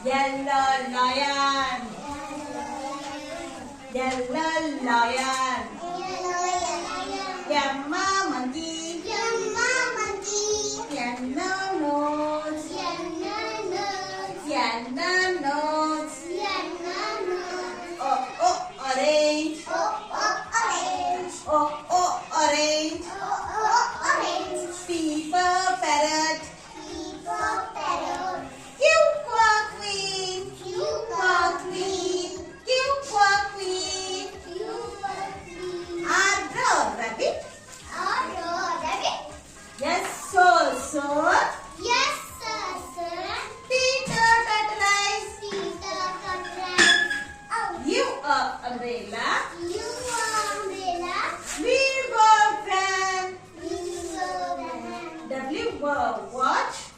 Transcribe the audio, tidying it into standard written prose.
Yellow lion. Yellow lion. Yamma monkey. Yellow nose. Yellow nose. Oh oh orange. Oh oh orange. People parrot. Quack queen. Quack queen. Quack queen. Arrow rabbit. Yes sir. Peter tortoise. You umbrella. We were friend. W watch.